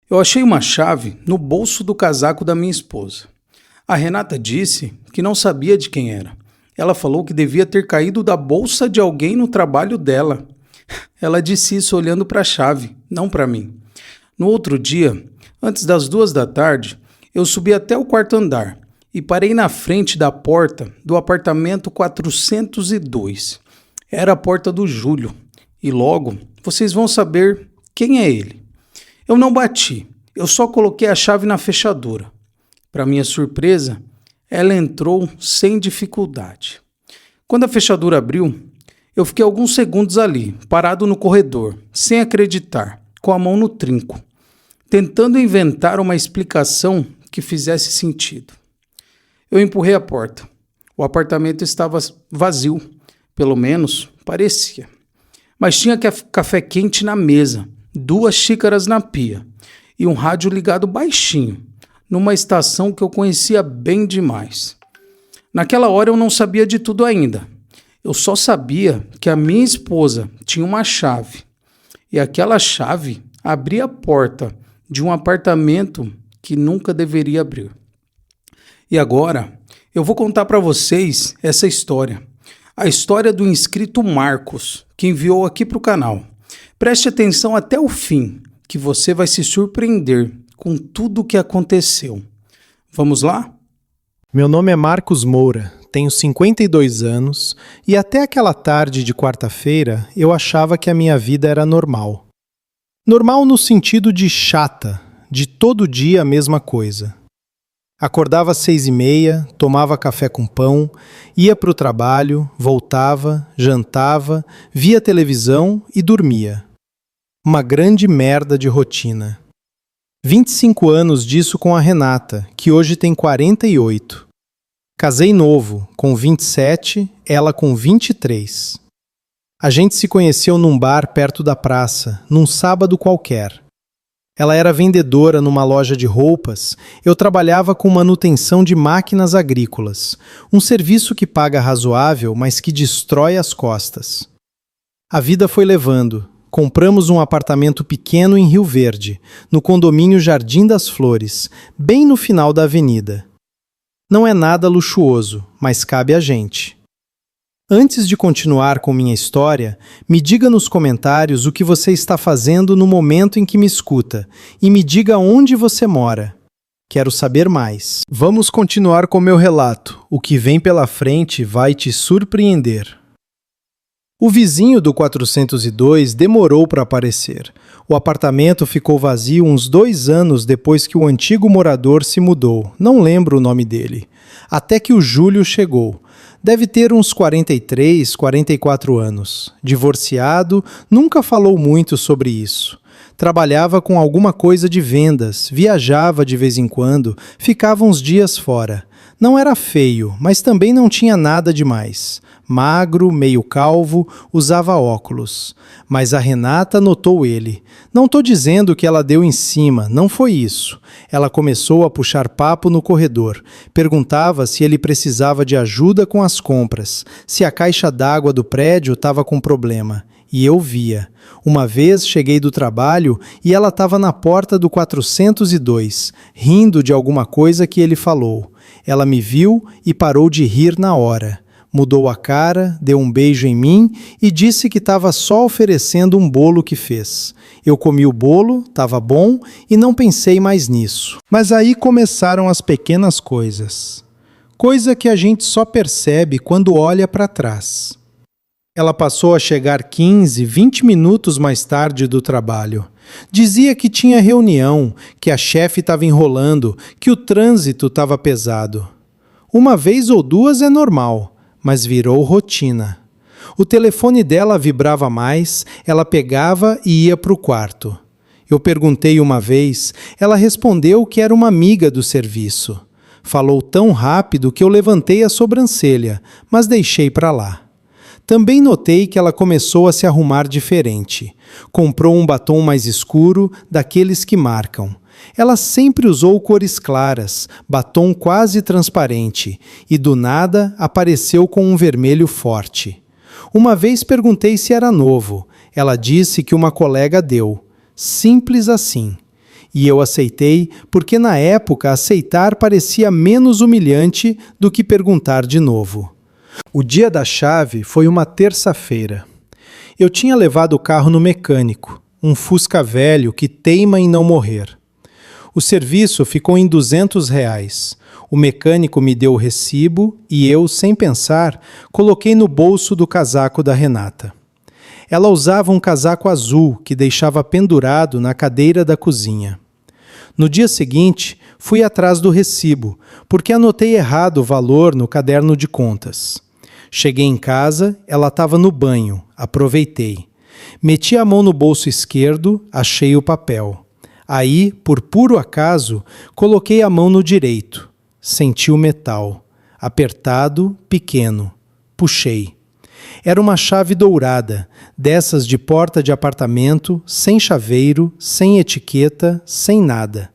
Eu achei uma chave no bolso do casaco da minha esposa. A Renata disse que não sabia de quem era. Ela falou que devia ter caído da bolsa de alguém no trabalho dela. Ela disse isso olhando para a chave, não para mim. No outro dia, antes das 2 da tarde, eu subi até o quarto andar e parei na frente da porta do apartamento 402. Era a porta do Júlio e logo vocês vão saber quem é ele. Eu não bati, eu só coloquei a chave na fechadura. Para minha surpresa, ela entrou sem dificuldade. Quando a fechadura abriu, eu fiquei alguns segundos ali, parado no corredor, sem acreditar, com a mão no trinco, tentando inventar uma explicação que fizesse sentido. Eu empurrei a porta. O apartamento estava vazio, pelo menos parecia. Mas tinha café quente na mesa, 2 xícaras na pia e um rádio ligado baixinho, numa estação que eu conhecia bem demais. Naquela hora eu não sabia de tudo ainda. Eu só sabia que a minha esposa tinha uma chave. E aquela chave abria a porta de um apartamento que nunca deveria abrir. E agora eu vou contar para vocês essa história. A história do inscrito Marcos, que enviou aqui para o canal. Preste atenção até o fim, que você vai se surpreender com tudo o que aconteceu. Vamos lá? Meu nome é Marcos Moura, tenho 52 anos e até aquela tarde de quarta-feira eu achava que a minha vida era normal. Normal no sentido de chata, de todo dia a mesma coisa. Acordava às 6h30, tomava café com pão, ia para o trabalho, voltava, jantava, via televisão e dormia. Uma grande merda de rotina. 25 anos disso com a Renata, que hoje tem 48. Casei novo, com 27, ela com 23. A gente se conheceu num bar perto da praça, num sábado qualquer. Ela era vendedora numa loja de roupas, eu trabalhava com manutenção de máquinas agrícolas, um serviço que paga razoável, mas que destrói as costas. A vida foi levando. Compramos um apartamento pequeno em Rio Verde, no condomínio Jardim das Flores, bem no final da avenida. Não é nada luxuoso, mas cabe a gente. Antes de continuar com minha história, me diga nos comentários o que você está fazendo no momento em que me escuta e me diga onde você mora. Quero saber mais. Vamos continuar com meu relato. O que vem pela frente vai te surpreender. O vizinho do 402 demorou para aparecer. O apartamento ficou vazio uns 2 anos depois que o antigo morador se mudou. Não lembro o nome dele. Até que o Júlio chegou. Deve ter uns 43, 44 anos. Divorciado, nunca falou muito sobre isso. Trabalhava com alguma coisa de vendas, viajava de vez em quando, ficava uns dias fora. Não era feio, mas também não tinha nada demais. Magro, meio calvo, usava óculos. Mas a Renata notou ele. Não estou dizendo que ela deu em cima, não foi isso. Ela começou a puxar papo no corredor. Perguntava se ele precisava de ajuda com as compras, se a caixa d'água do prédio estava com problema. E eu via. Uma vez cheguei do trabalho e ela estava na porta do 402, rindo de alguma coisa que ele falou. Ela me viu e parou de rir na hora. Mudou a cara, deu um beijo em mim e disse que estava só oferecendo um bolo que fez. Eu comi o bolo, estava bom e não pensei mais nisso. Mas aí começaram as pequenas coisas. Coisa que a gente só percebe quando olha para trás. Ela passou a chegar 15, 20 minutos mais tarde do trabalho. Dizia que tinha reunião, que a chefe estava enrolando, que o trânsito estava pesado. Uma vez ou duas é normal, mas virou rotina. O telefone dela vibrava mais, ela pegava e ia para o quarto. Eu perguntei uma vez, ela respondeu que era uma amiga do serviço. Falou tão rápido que eu levantei a sobrancelha, mas deixei para lá. Também notei que ela começou a se arrumar diferente. Comprou um batom mais escuro, daqueles que marcam. Ela sempre usou cores claras, batom quase transparente, e do nada apareceu com um vermelho forte. Uma vez perguntei se era novo. Ela disse que uma colega deu. Simples assim. E eu aceitei porque na época aceitar parecia menos humilhante do que perguntar de novo. O dia da chave foi uma terça-feira. Eu tinha levado o carro no mecânico, um Fusca velho que teima em não morrer. O serviço ficou em R$ 200. O mecânico me deu o recibo e eu, sem pensar, coloquei no bolso do casaco da Renata. Ela usava um casaco azul que deixava pendurado na cadeira da cozinha. No dia seguinte, fui atrás do recibo, porque anotei errado o valor no caderno de contas. Cheguei em casa, ela estava no banho, aproveitei. Meti a mão no bolso esquerdo, achei o papel. Aí, por puro acaso, coloquei a mão no direito. Senti o metal. Apertado, pequeno. Puxei. Era uma chave dourada, dessas de porta de apartamento, sem chaveiro, sem etiqueta, sem nada.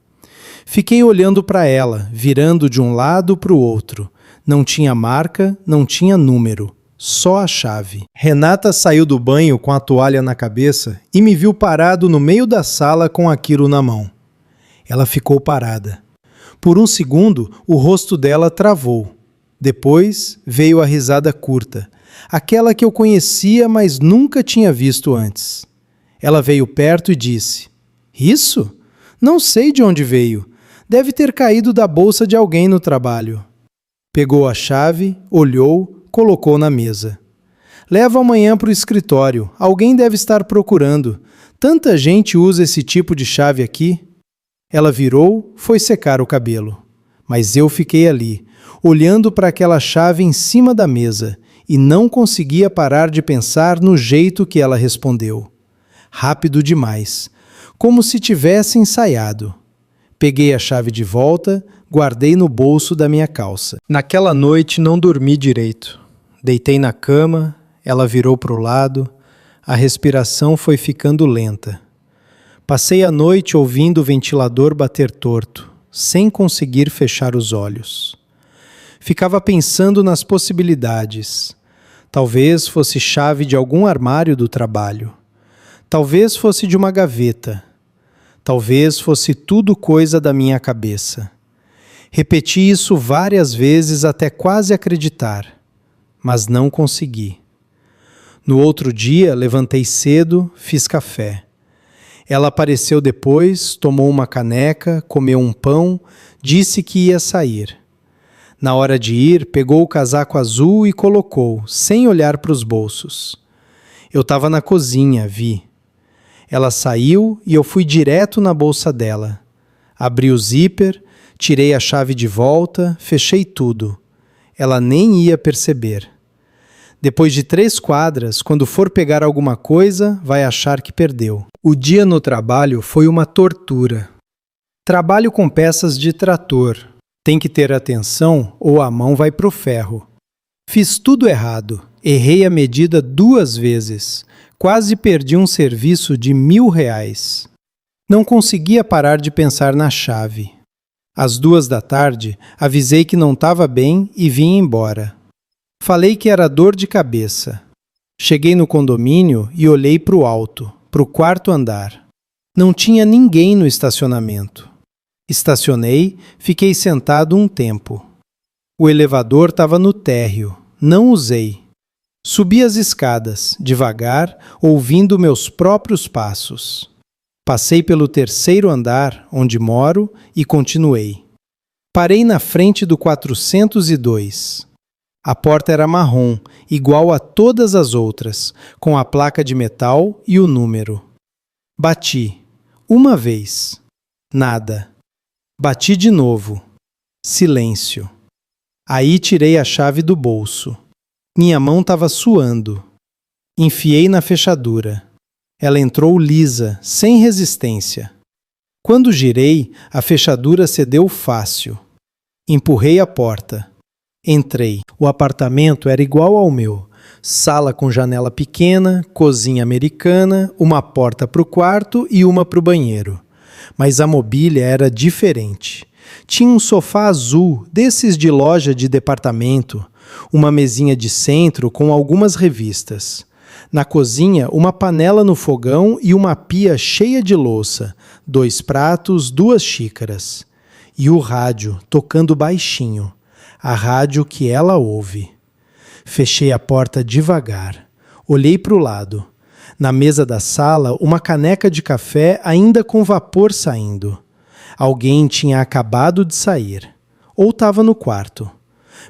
Fiquei olhando para ela, virando de um lado para o outro. Não tinha marca, não tinha número, só a chave. Renata saiu do banho com a toalha na cabeça e me viu parado no meio da sala com aquilo na mão. Ela ficou parada. Por um segundo, o rosto dela travou. Depois veio a risada curta, aquela que eu conhecia, mas nunca tinha visto antes. Ela veio perto e disse: "Isso? Não sei de onde veio. Deve ter caído da bolsa de alguém no trabalho." Pegou a chave, olhou, colocou na mesa. "Leva amanhã para o escritório. Alguém deve estar procurando. Tanta gente usa esse tipo de chave aqui." Ela virou, foi secar o cabelo. Mas eu fiquei ali, olhando para aquela chave em cima da mesa, e não conseguia parar de pensar no jeito que ela respondeu. Rápido demais, como se tivesse ensaiado. Peguei a chave de volta, guardei no bolso da minha calça. Naquela noite não dormi direito. Deitei na cama, ela virou para o lado, a respiração foi ficando lenta. Passei a noite ouvindo o ventilador bater torto, sem conseguir fechar os olhos. Ficava pensando nas possibilidades. Talvez fosse chave de algum armário do trabalho. Talvez fosse de uma gaveta. Talvez fosse tudo coisa da minha cabeça. Repeti isso várias vezes até quase acreditar, mas não consegui. No outro dia, levantei cedo, fiz café. Ela apareceu depois, tomou uma caneca, comeu um pão, disse que ia sair. Na hora de ir, pegou o casaco azul e colocou, sem olhar para os bolsos. Eu estava na cozinha, vi. Ela saiu e eu fui direto na bolsa dela. Abri o zíper, tirei a chave de volta, fechei tudo. Ela nem ia perceber. Depois de 3 quadras, quando for pegar alguma coisa, vai achar que perdeu. O dia no trabalho foi uma tortura. Trabalho com peças de trator. Tem que ter atenção ou a mão vai pro ferro. Fiz tudo errado. Errei a medida 2 vezes. Quase perdi um serviço de R$ 1.000. Não conseguia parar de pensar na chave. Às 2 da tarde, avisei que não estava bem e vim embora. Falei que era dor de cabeça. Cheguei no condomínio e olhei para o alto, para o 4º andar. Não tinha ninguém no estacionamento. Estacionei, fiquei sentado um tempo. O elevador estava no térreo, não usei. Subi as escadas, devagar, ouvindo meus próprios passos. Passei pelo 3º andar, onde moro, e continuei. Parei na frente do 402. A porta era marrom, igual a todas as outras, com a placa de metal e o número. Bati. 1 vez. Nada. Bati de novo. Silêncio. Aí tirei a chave do bolso. Minha mão estava suando. Enfiei na fechadura. Ela entrou lisa, sem resistência. Quando girei, a fechadura cedeu fácil. Empurrei a porta. Entrei. O apartamento era igual ao meu. Sala com janela pequena, cozinha americana, uma porta para o quarto e uma para o banheiro. Mas a mobília era diferente. Tinha um sofá azul, desses de loja de departamento, uma mesinha de centro com algumas revistas. Na cozinha, uma panela no fogão e uma pia cheia de louça, 2 pratos, 2 xícaras. E o rádio tocando baixinho, a rádio que ela ouve. Fechei a porta devagar. Olhei para o lado. Na mesa da sala, uma caneca de café ainda com vapor saindo. Alguém tinha acabado de sair. Ou estava no quarto.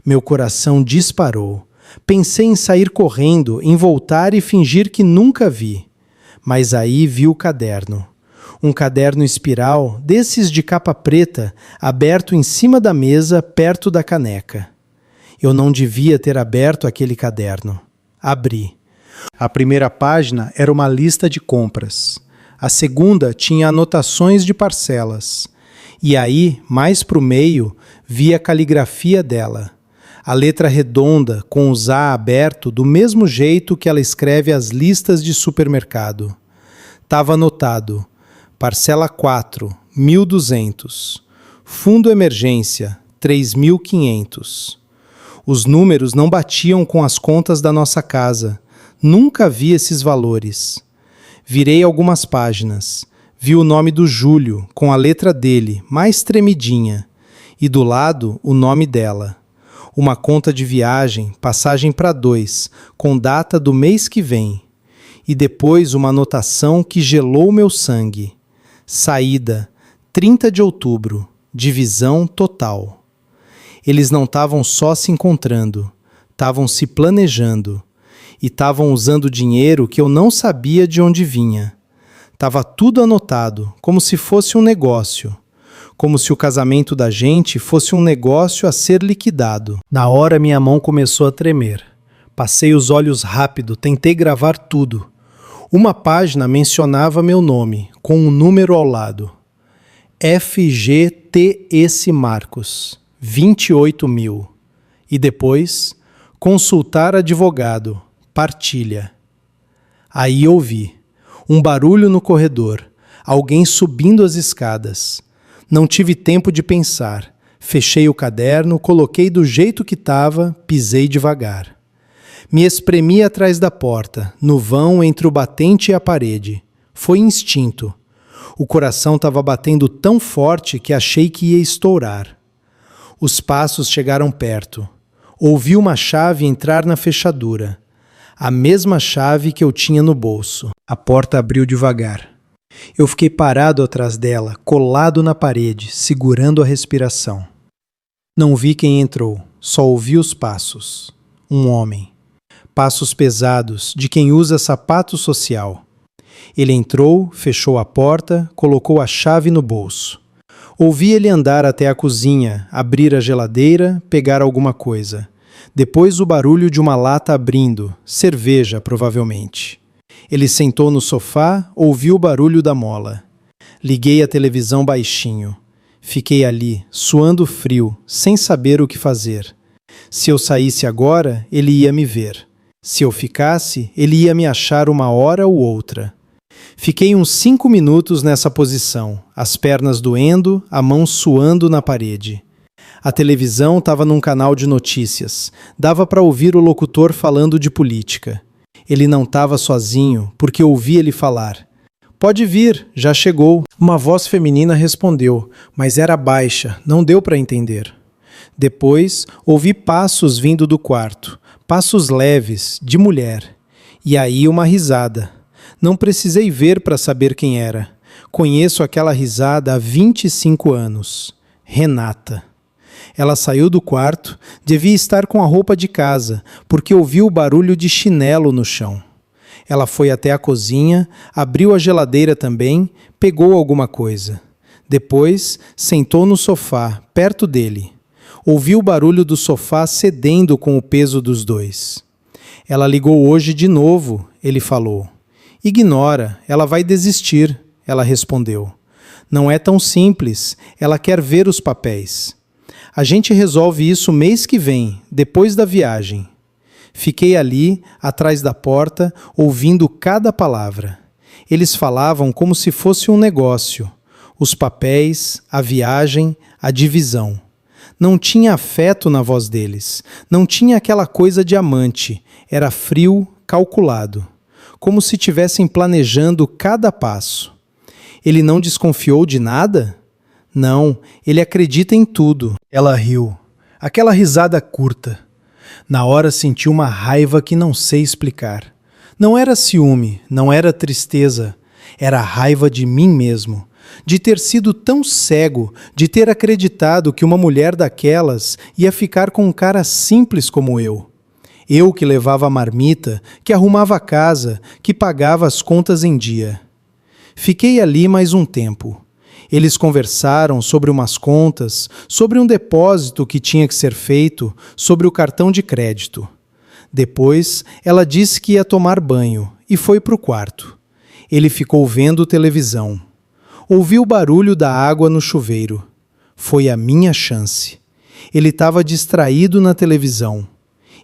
Meu coração disparou. Pensei em sair correndo, em voltar e fingir que nunca vi. Mas aí vi o caderno. Um caderno espiral, desses de capa preta, aberto em cima da mesa, perto da caneca. Eu não devia ter aberto aquele caderno. Abri. A primeira página era uma lista de compras. A segunda tinha anotações de parcelas. E aí, mais para o meio, vi a caligrafia dela. A letra redonda, com o Z aberto, do mesmo jeito que ela escreve as listas de supermercado. Estava anotado: parcela 4, 1.200. Fundo emergência, 3.500. Os números não batiam com as contas da nossa casa. Nunca vi esses valores. Virei algumas páginas. Vi o nome do Júlio, com a letra dele, mais tremidinha. E do lado, o nome dela. Uma conta de viagem, passagem para 2, com data do mês que vem. E depois uma anotação que gelou meu sangue. Saída, 30 de outubro, divisão total. Eles não estavam só se encontrando, estavam se planejando. E estavam usando dinheiro que eu não sabia de onde vinha. Estava tudo anotado, como se fosse um negócio. Como se o casamento da gente fosse um negócio a ser liquidado. Na hora minha mão começou a tremer. Passei os olhos rápido, tentei gravar tudo. Uma página mencionava meu nome, com um número ao lado. FGTS Marcos, 28.000. E depois, consultar advogado, partilha. Aí ouvi um barulho no corredor, alguém subindo as escadas. Não tive tempo de pensar. Fechei o caderno, coloquei do jeito que estava, pisei devagar. Me espremi atrás da porta, no vão entre o batente e a parede. Foi instinto. O coração estava batendo tão forte que achei que ia estourar. Os passos chegaram perto. Ouvi uma chave entrar na fechadura. A mesma chave que eu tinha no bolso. A porta abriu devagar. Eu fiquei parado atrás dela, colado na parede, segurando a respiração. Não vi quem entrou, só ouvi os passos. Um homem. Passos pesados, de quem usa sapato social. Ele entrou, fechou a porta, colocou a chave no bolso. Ouvi ele andar até a cozinha, abrir a geladeira, pegar alguma coisa. Depois o barulho de uma lata abrindo, cerveja provavelmente. Ele sentou no sofá, ouviu o barulho da mola. Liguei a televisão baixinho. Fiquei ali, suando frio, sem saber o que fazer. Se eu saísse agora, ele ia me ver. Se eu ficasse, ele ia me achar uma hora ou outra. Fiquei uns 5 minutos nessa posição, as pernas doendo, a mão suando na parede. A televisão estava num canal de notícias. Dava para ouvir o locutor falando de política. Ele não estava sozinho, porque ouvi ele falar. "Pode vir, já chegou." Uma voz feminina respondeu, mas era baixa, não deu para entender. Depois, ouvi passos vindo do quarto, passos leves, de mulher. E aí uma risada. Não precisei ver para saber quem era. Conheço aquela risada há 25 anos. Renata. Ela saiu do quarto, devia estar com a roupa de casa, porque ouviu o barulho de chinelo no chão. Ela foi até a cozinha, abriu a geladeira também, pegou alguma coisa. Depois, sentou no sofá, perto dele. Ouviu o barulho do sofá cedendo com o peso dos dois. "Ela ligou hoje de novo", ele falou. "Ignora, ela vai desistir", ela respondeu. "Não é tão simples, ela quer ver os papéis. A gente resolve isso mês que vem, depois da viagem." Fiquei ali, atrás da porta, ouvindo cada palavra. Eles falavam como se fosse um negócio. Os papéis, a viagem, a divisão. Não tinha afeto na voz deles. Não tinha aquela coisa de amante. Era frio, calculado. Como se tivessem planejando cada passo. Ele não desconfiou de nada? Não, ele acredita em tudo. Ela riu. Aquela risada curta. Na hora senti uma raiva que não sei explicar. Não era ciúme, não era tristeza. Era raiva de mim mesmo. De ter sido tão cego, de ter acreditado que uma mulher daquelas ia ficar com um cara simples como eu. Eu que levava a marmita, que arrumava a casa, que pagava as contas em dia. Fiquei ali mais um tempo. Eles conversaram sobre umas contas, sobre um depósito que tinha que ser feito, sobre o cartão de crédito. Depois, ela disse que ia tomar banho e foi para o quarto. Ele ficou vendo televisão. Ouvi o barulho da água no chuveiro. Foi a minha chance. Ele estava distraído na televisão.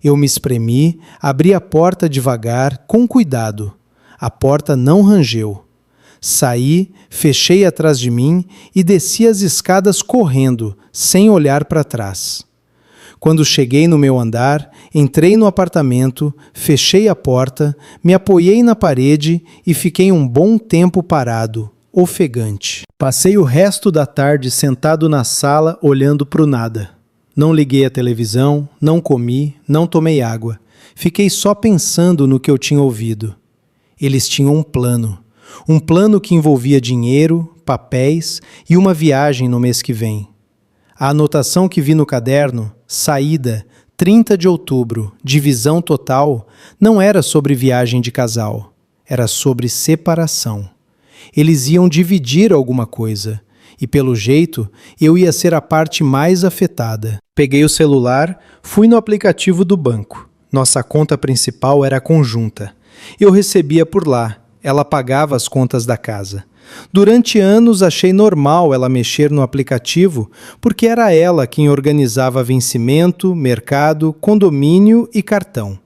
Eu me espremi, abri a porta devagar, com cuidado. A porta não rangeu. Saí, fechei atrás de mim e desci as escadas correndo, sem olhar para trás. Quando cheguei no meu andar, entrei no apartamento, fechei a porta, me apoiei na parede e fiquei um bom tempo parado, ofegante. Passei o resto da tarde sentado na sala olhando para o nada. Não liguei a televisão, não comi, não tomei água. Fiquei só pensando no que eu tinha ouvido. Eles tinham um plano. Um plano que envolvia dinheiro, papéis e uma viagem no mês que vem. A anotação que vi no caderno, saída, 30 de outubro, divisão total, não era sobre viagem de casal. Era sobre separação. Eles iam dividir alguma coisa. E pelo jeito, eu ia ser a parte mais afetada. Peguei o celular, fui no aplicativo do banco. Nossa conta principal era conjunta. Eu recebia por lá. Ela pagava as contas da casa. Durante anos achei normal ela mexer no aplicativo, porque era ela quem organizava vencimento, mercado, condomínio e cartão.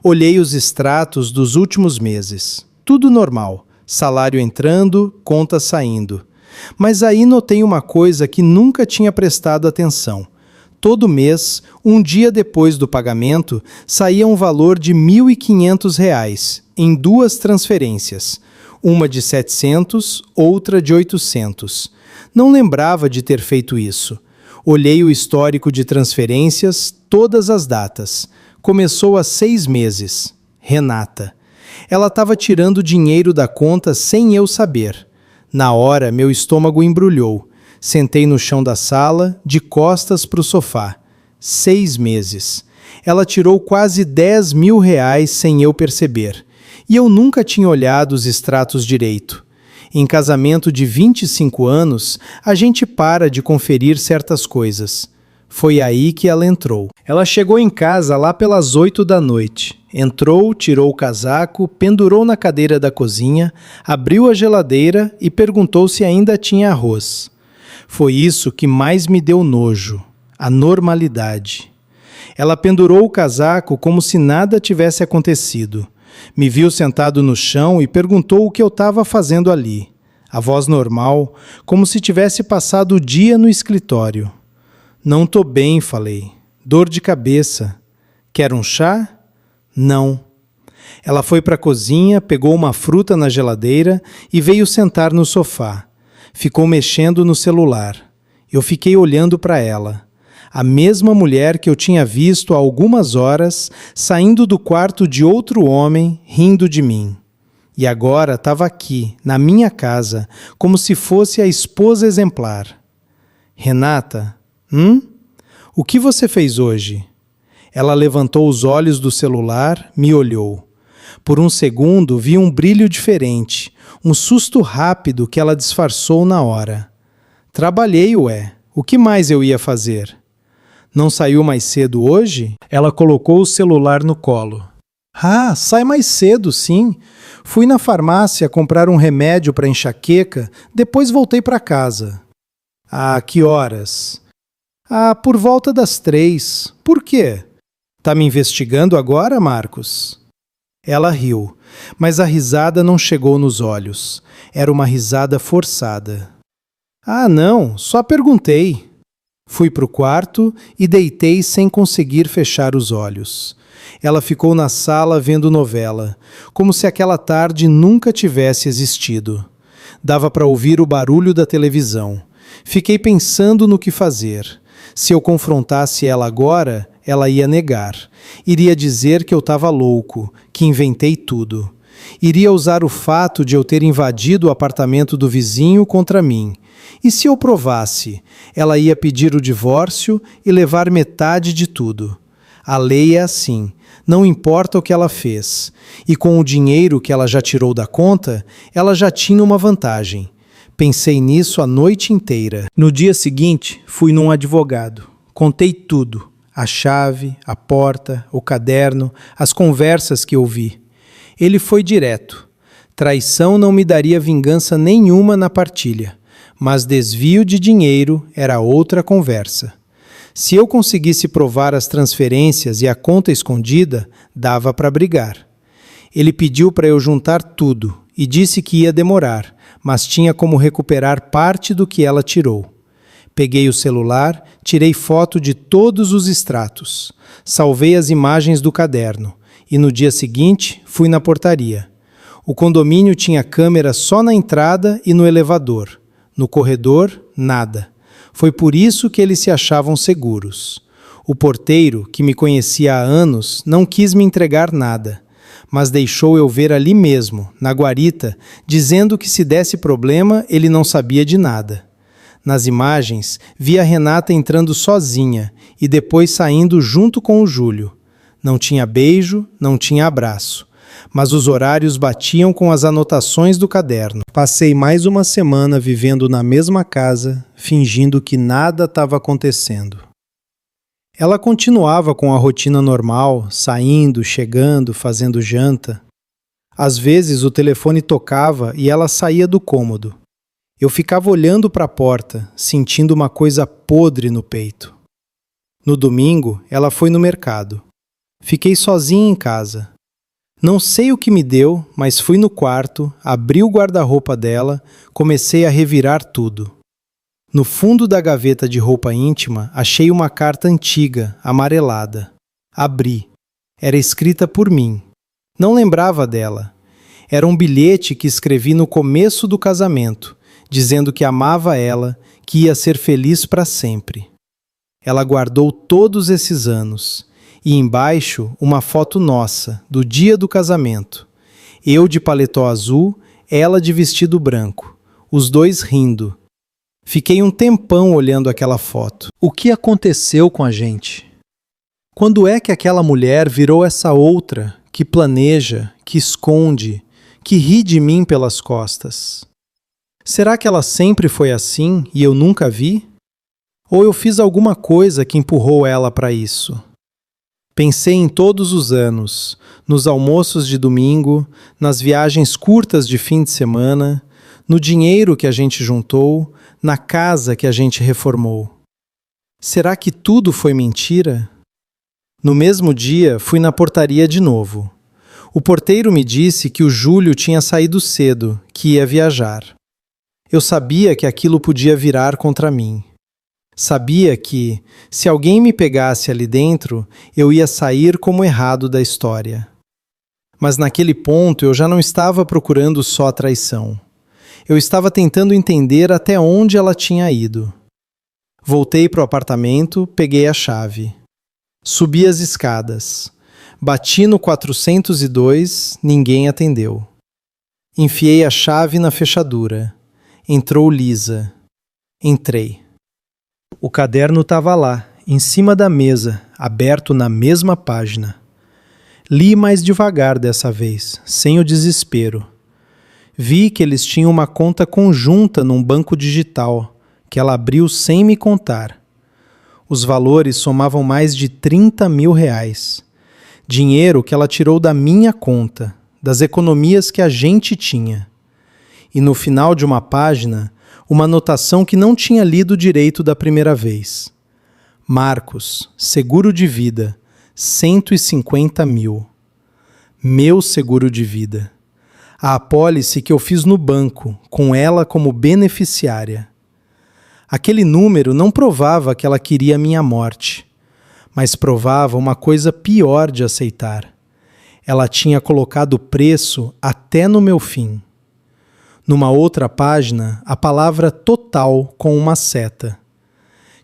Olhei os extratos dos últimos meses. Tudo normal. Salário entrando, conta saindo. Mas aí notei uma coisa que nunca tinha prestado atenção. Todo mês, um dia depois do pagamento, saía um valor de R$ 1.500 em 2 transferências, uma de 700, outra de 800. Não lembrava de ter feito isso. Olhei o histórico de transferências, todas as datas. Começou há 6 meses. Renata. Ela estava tirando dinheiro da conta sem eu saber. Na hora, meu estômago embrulhou. Sentei no chão da sala, de costas para o sofá. 6 meses. Ela tirou quase R$ 10.000 sem eu perceber. E eu nunca tinha olhado os extratos direito. Em casamento de 25 anos, a gente para de conferir certas coisas. Foi aí que ela entrou. Ela chegou em casa lá pelas 8 da noite. Entrou, tirou o casaco, pendurou na cadeira da cozinha, abriu a geladeira e perguntou se ainda tinha arroz. Foi isso que mais me deu nojo, a normalidade. Ela pendurou o casaco como se nada tivesse acontecido. Me viu sentado no chão e perguntou o que eu estava fazendo ali. A voz normal, como se tivesse passado o dia no escritório. Não tô bem, falei. Dor de cabeça. Quer um chá? Não. Ela foi para a cozinha, pegou uma fruta na geladeira e veio sentar no sofá. Ficou mexendo no celular. Eu fiquei olhando para ela. A mesma mulher que eu tinha visto há algumas horas, saindo do quarto de outro homem, rindo de mim. E agora estava aqui, na minha casa, como se fosse a esposa exemplar. Renata, o que você fez hoje? Ela levantou os olhos do celular, me olhou. Por um segundo vi um brilho diferente, um susto rápido que ela disfarçou na hora. Trabalhei, ué. O que mais eu ia fazer? Não saiu mais cedo hoje? Ela colocou o celular no colo. Ah, sai mais cedo, sim. Fui na farmácia comprar um remédio para enxaqueca, depois voltei para casa. Ah, que horas? Ah, por volta das 3. Por quê? Tá me investigando agora, Marcos? Ela riu, mas a risada não chegou nos olhos. Era uma risada forçada. Ah, não, só perguntei. Fui para o quarto e deitei sem conseguir fechar os olhos. Ela ficou na sala vendo novela, como se aquela tarde nunca tivesse existido. Dava para ouvir o barulho da televisão. Fiquei pensando no que fazer. Se eu confrontasse ela agora, ela ia negar. Iria dizer que eu estava louco, que inventei tudo. Iria usar o fato de eu ter invadido o apartamento do vizinho contra mim. E se eu provasse? Ela ia pedir o divórcio e levar metade de tudo. A lei é assim, não importa o que ela fez. E com o dinheiro que ela já tirou da conta, ela já tinha uma vantagem. Pensei nisso a noite inteira. No dia seguinte, fui num advogado. Contei tudo. A chave, a porta, o caderno, as conversas que ouvi. Ele foi direto. Traição não me daria vingança nenhuma na partilha, mas desvio de dinheiro era outra conversa. Se eu conseguisse provar as transferências e a conta escondida, dava para brigar. Ele pediu para eu juntar tudo e disse que ia demorar, mas tinha como recuperar parte do que ela tirou. Peguei o celular, tirei foto de todos os extratos, salvei as imagens do caderno e no dia seguinte fui na portaria. O condomínio tinha câmera só na entrada e no elevador. No corredor, nada. Foi por isso que eles se achavam seguros. O porteiro, que me conhecia há anos, não quis me entregar nada, mas deixou eu ver ali mesmo, na guarita, dizendo que se desse problema ele não sabia de nada. Nas imagens, vi a Renata entrando sozinha e depois saindo junto com o Júlio. Não tinha beijo, não tinha abraço, mas os horários batiam com as anotações do caderno. Passei mais uma semana vivendo na mesma casa, fingindo que nada estava acontecendo. Ela continuava com a rotina normal, saindo, chegando, fazendo janta. Às vezes o telefone tocava e ela saía do cômodo. Eu ficava olhando para a porta, sentindo uma coisa podre no peito. No domingo, ela foi no mercado. Fiquei sozinha em casa. Não sei o que me deu, mas fui no quarto, abri o guarda-roupa dela, comecei a revirar tudo. No fundo da gaveta de roupa íntima, achei uma carta antiga, amarelada. Abri. Era escrita por mim. Não lembrava dela. Era um bilhete que escrevi no começo do casamento, dizendo que amava ela, que ia ser feliz para sempre. Ela guardou todos esses anos. E embaixo, uma foto nossa, do dia do casamento. Eu de paletó azul, ela de vestido branco. Os dois rindo. Fiquei um tempão olhando aquela foto. O que aconteceu com a gente? Quando é que aquela mulher virou essa outra, que planeja, que esconde, que ri de mim pelas costas? Será que ela sempre foi assim e eu nunca vi? Ou eu fiz alguma coisa que empurrou ela para isso? Pensei em todos os anos, nos almoços de domingo, nas viagens curtas de fim de semana, no dinheiro que a gente juntou, na casa que a gente reformou. Será que tudo foi mentira? No mesmo dia, fui na portaria de novo. O porteiro me disse que o Júlio tinha saído cedo, que ia viajar. Eu sabia que aquilo podia virar contra mim. Sabia que, se alguém me pegasse ali dentro, eu ia sair como errado da história. Mas naquele ponto eu já não estava procurando só traição. Eu estava tentando entender até onde ela tinha ido. Voltei para o apartamento, peguei a chave. Subi as escadas. Bati no 402, ninguém atendeu. Enfiei a chave na fechadura. Entrou Lisa. Entrei. O caderno estava lá, em cima da mesa, aberto na mesma página. Li mais devagar dessa vez, sem o desespero. Vi que eles tinham uma conta conjunta num banco digital, que ela abriu sem me contar. Os valores somavam mais de R$ 30.000. Dinheiro que ela tirou da minha conta, das economias que a gente tinha. E no final de uma página, uma anotação que não tinha lido direito da primeira vez. Marcos, seguro de vida, 150 mil. Meu seguro de vida. A apólice que eu fiz no banco, com ela como beneficiária. Aquele número não provava que ela queria minha morte, mas provava uma coisa pior de aceitar. Ela tinha colocado preço até no meu fim. Numa outra página, a palavra total com uma seta.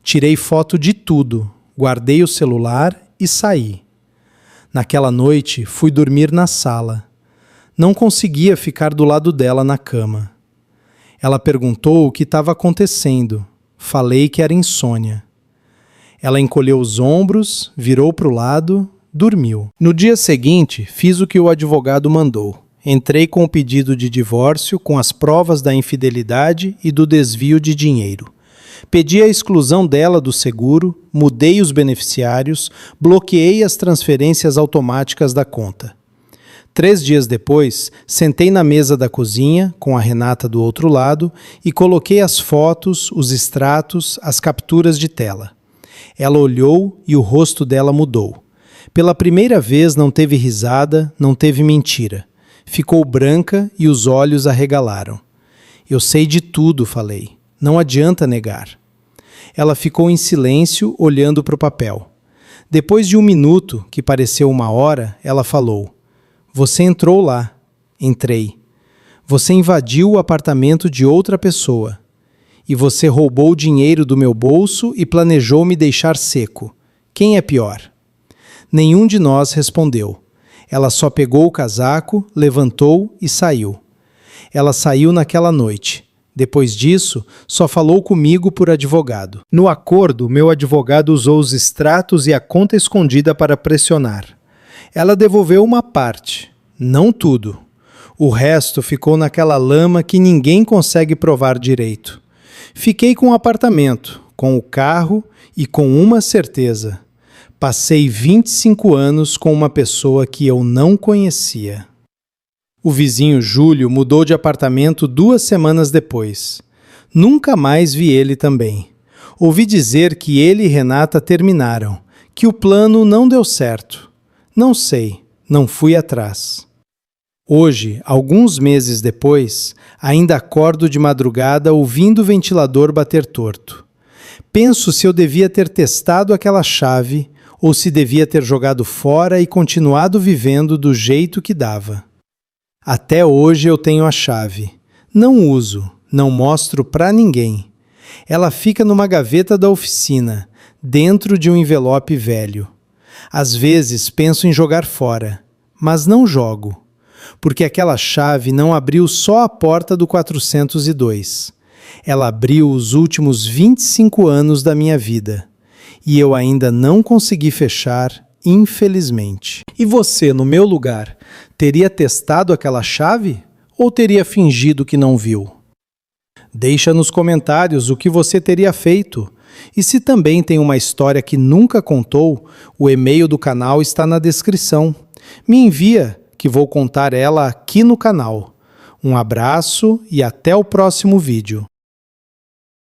Tirei foto de tudo, guardei o celular e saí. Naquela noite, fui dormir na sala. Não conseguia ficar do lado dela na cama. Ela perguntou o que estava acontecendo. Falei que era insônia. Ela encolheu os ombros, virou para o lado, dormiu. No dia seguinte, fiz o que o advogado mandou. Entrei com o pedido de divórcio, com as provas da infidelidade e do desvio de dinheiro. Pedi a exclusão dela do seguro, mudei os beneficiários, bloqueei as transferências automáticas da conta. 3 dias depois, sentei na mesa da cozinha, com a Renata do outro lado, e coloquei as fotos, os extratos, as capturas de tela. Ela olhou e o rosto dela mudou. Pela primeira vez não teve risada, não teve mentira. Ficou branca e os olhos arregalaram. Eu sei de tudo, falei. Não adianta negar. Ela ficou em silêncio, olhando para o papel. Depois de 1 minuto, que pareceu 1 hora, ela falou: Você entrou lá. Entrei. Você invadiu o apartamento de outra pessoa. E você roubou o dinheiro do meu bolso e planejou me deixar seco. Quem é pior? Nenhum de nós respondeu. Ela só pegou o casaco, levantou e saiu. Ela saiu naquela noite. Depois disso, só falou comigo por advogado. No acordo, meu advogado usou os extratos e a conta escondida para pressionar. Ela devolveu uma parte, não tudo. O resto ficou naquela lama que ninguém consegue provar direito. Fiquei com o apartamento, com o carro e com uma certeza. Passei 25 anos com uma pessoa que eu não conhecia. O vizinho Júlio mudou de apartamento 2 semanas depois. Nunca mais vi ele também. Ouvi dizer que ele e Renata terminaram, que o plano não deu certo. Não sei, não fui atrás. Hoje, alguns meses depois, ainda acordo de madrugada ouvindo o ventilador bater torto. Penso se eu devia ter testado aquela chave ou se devia ter jogado fora e continuado vivendo do jeito que dava. Até hoje eu tenho a chave. Não uso, não mostro para ninguém. Ela fica numa gaveta da oficina, dentro de um envelope velho. Às vezes penso em jogar fora, mas não jogo, porque aquela chave não abriu só a porta do 402. Ela abriu os últimos 25 anos da minha vida. E eu ainda não consegui fechar, infelizmente. E você, no meu lugar, teria testado aquela chave ou teria fingido que não viu? Deixa nos comentários o que você teria feito. E se também tem uma história que nunca contou, o e-mail do canal está na descrição. Me envia, que vou contar ela aqui no canal. Um abraço e até o próximo vídeo.